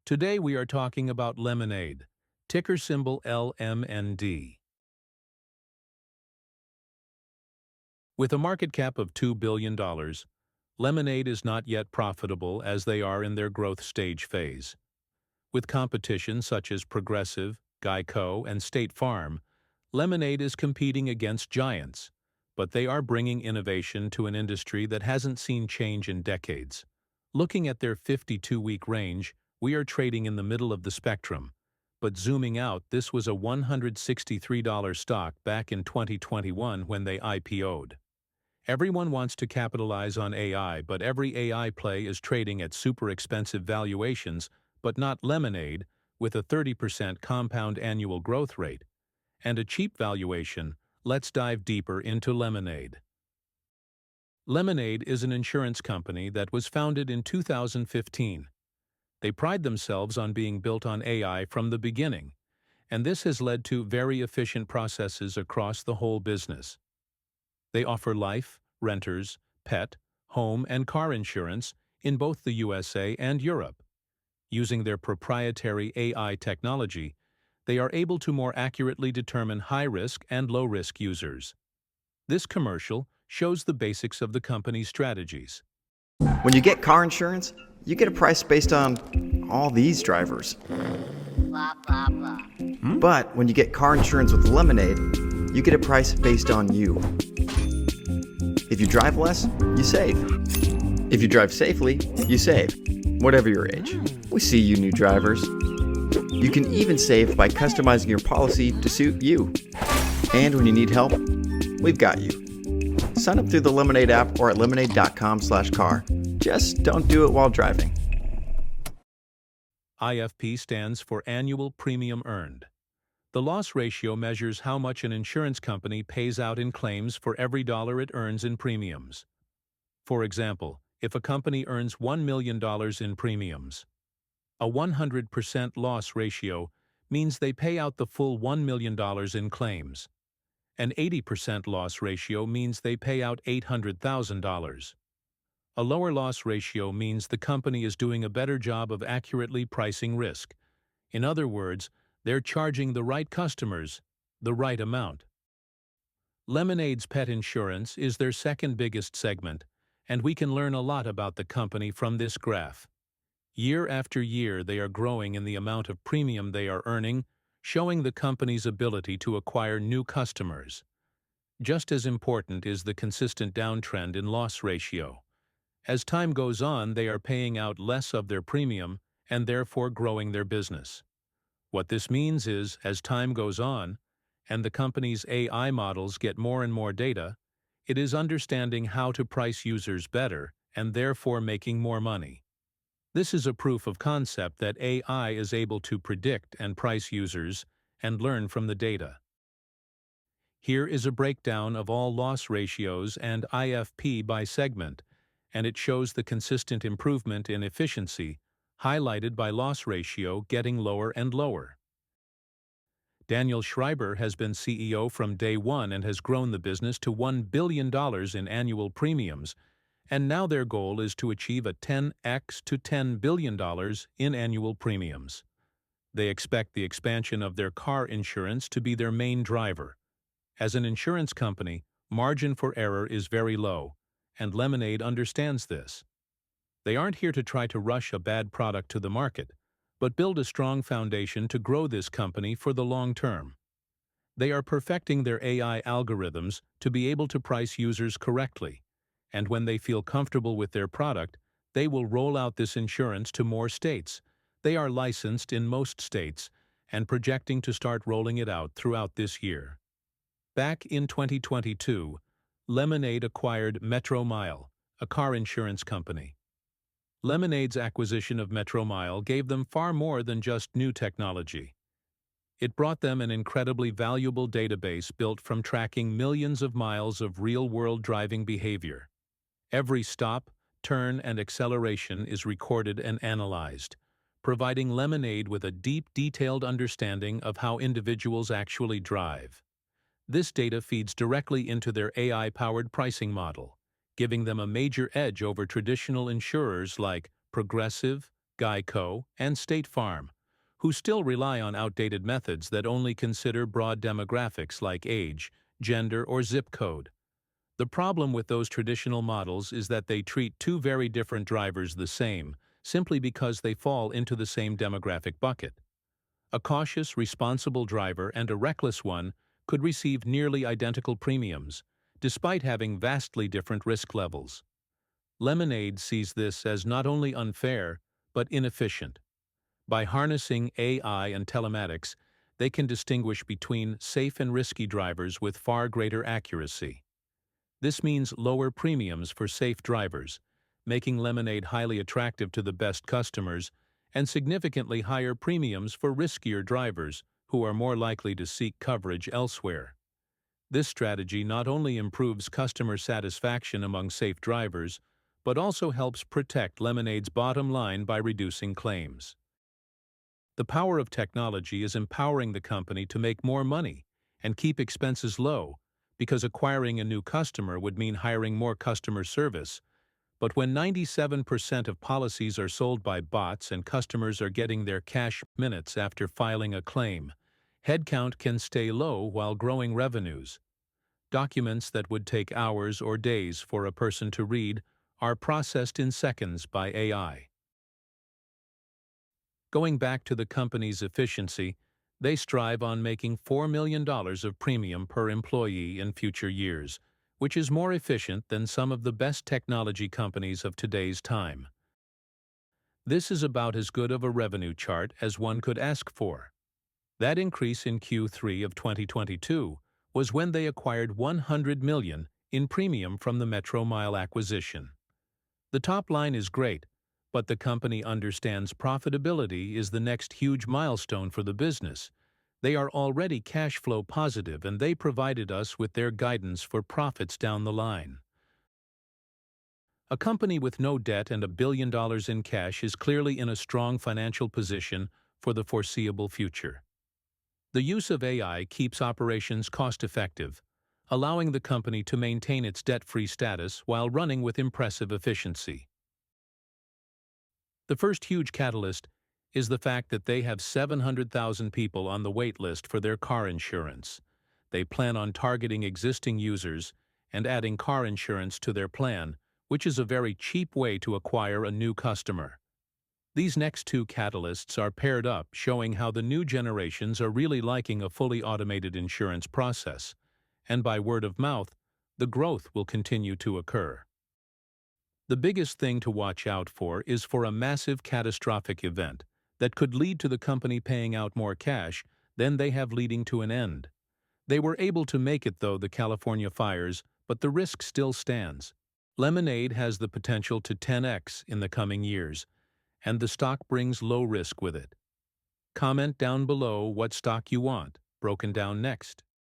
Today we are talking about Lemonade, ticker symbol LMND. With a market cap of $2 billion, Lemonade is not yet profitable as they are in their growth stage phase. With competition such as Progressive, Geico, and State Farm, Lemonade is competing against giants, but they are bringing innovation to an industry that hasn't seen change in decades. Looking at their 52-week range, we are trading in the middle of the spectrum. But zooming out, this was a $163 stock back in 2021 when they IPO'd. Everyone wants to capitalize on AI, but every AI play is trading at super expensive valuations, but not Lemonade, with a 30% compound annual growth rate. And a cheap valuation. Let's dive deeper into Lemonade. Lemonade is an insurance company that was founded in 2015. They pride themselves on being built on AI from the beginning, and this has led to very efficient processes across the whole business. They offer life, renters, pet, home, and car insurance in both the USA and Europe. Using their proprietary AI technology, they are able to more accurately determine high-risk and low-risk users. This commercial shows the basics of the company's strategies. When you get car insurance, you get a price based on all these drivers. Blah, blah, blah. But when you get car insurance with Lemonade, you get a price based on you. If you drive less, you save. If you drive safely, you save, whatever your age. We see you new drivers. You can even save by customizing your policy to suit you. And when you need help, we've got you. Sign up through the Lemonade app or at lemonade.com/car. Just don't do it while driving. IFP stands for Annual Premium Earned. The loss ratio measures how much an insurance company pays out in claims for every dollar it earns in premiums. For example, if a company earns $1 million in premiums, a 100% loss ratio means they pay out the full $1 million in claims. An 80% loss ratio means they pay out $800,000. A lower loss ratio means the company is doing a better job of accurately pricing risk. In other words, they're charging the right customers the right amount. Lemonade's pet insurance is their second biggest segment, and we can learn a lot about the company from this graph. Year after year, they are growing in the amount of premium they are earning, showing the company's ability to acquire new customers. Just as important is the consistent downtrend in loss ratio. As time goes on, they are paying out less of their premium and therefore growing their business. What this means is, as time goes on, and the company's AI models get more and more data, it is understanding how to price users better and therefore making more money. This is a proof of concept that AI is able to predict and price users and learn from the data. Here is a breakdown of all loss ratios and IFP by segment, and it shows the consistent improvement in efficiency, highlighted by loss ratio getting lower and lower. Daniel Schreiber has been CEO from day one and has grown the business to $1 billion in annual premiums, and now their goal is to achieve a 10x to $10 billion in annual premiums. They expect the expansion of their car insurance to be their main driver. As an insurance company, margin for error is very low, and Lemonade understands this. They aren't here to try to rush a bad product to the market, but build a strong foundation to grow this company for the long term. They are perfecting their AI algorithms to be able to price users correctly, and when they feel comfortable with their product, they will roll out this insurance to more states. They are licensed in most states and projecting to start rolling it out throughout this year. Back in 2022, Lemonade acquired Metromile, a car insurance company. Lemonade's acquisition of Metromile gave them far more than just new technology. It brought them an incredibly valuable database built from tracking millions of miles of real-world driving behavior. Every stop, turn, and acceleration is recorded and analyzed, providing Lemonade with a deep, detailed understanding of how individuals actually drive. This data feeds directly into their AI-powered pricing model, giving them a major edge over traditional insurers like Progressive, Geico, and State Farm, who still rely on outdated methods that only consider broad demographics like age, gender, or zip code. The problem with those traditional models is that they treat two very different drivers the same, simply because they fall into the same demographic bucket. A cautious, responsible driver and a reckless one could receive nearly identical premiums, despite having vastly different risk levels. Lemonade sees this as not only unfair, but inefficient. By harnessing AI and telematics, they can distinguish between safe and risky drivers with far greater accuracy. This means lower premiums for safe drivers, making Lemonade highly attractive to the best customers, and significantly higher premiums for riskier drivers who are more likely to seek coverage elsewhere. This strategy not only improves customer satisfaction among safe drivers, but also helps protect Lemonade's bottom line by reducing claims. The power of technology is empowering the company to make more money and keep expenses low, because acquiring a new customer would mean hiring more customer service. But when 97% of policies are sold by bots and customers are getting their cash minutes after filing a claim, headcount can stay low while growing revenues. Documents that would take hours or days for a person to read are processed in seconds by AI. Going back to the company's efficiency, they strive on making $4 million of premium per employee in future years, which is more efficient than some of the best technology companies of today's time. This is about as good of a revenue chart as one could ask for. That increase in Q3 of 2022 was when they acquired $100 million in premium from the Metro Mile acquisition. The top line is great, but the company understands profitability is the next huge milestone for the business. They are already cash flow positive, and they provided us with their guidance for profits down the line. A company with no debt and $1 billion in cash is clearly in a strong financial position for the foreseeable future. The use of AI keeps operations cost-effective, allowing the company to maintain its debt-free status while running with impressive efficiency. The first huge catalyst is the fact that they have 700,000 people on the wait list for their car insurance. They plan on targeting existing users and adding car insurance to their plan, which is a very cheap way to acquire a new customer. These next two catalysts are paired up, showing how the new generations are really liking a fully automated insurance process, and by word of mouth, the growth will continue to occur. The biggest thing to watch out for is for a massive catastrophic event that could lead to the company paying out more cash than they have, leading to an end. They were able to make it, though, the California fires, but the risk still stands. Lemonade has the potential to 10x in the coming years, and the stock brings low risk with it. Comment down below what stock you want broken down next.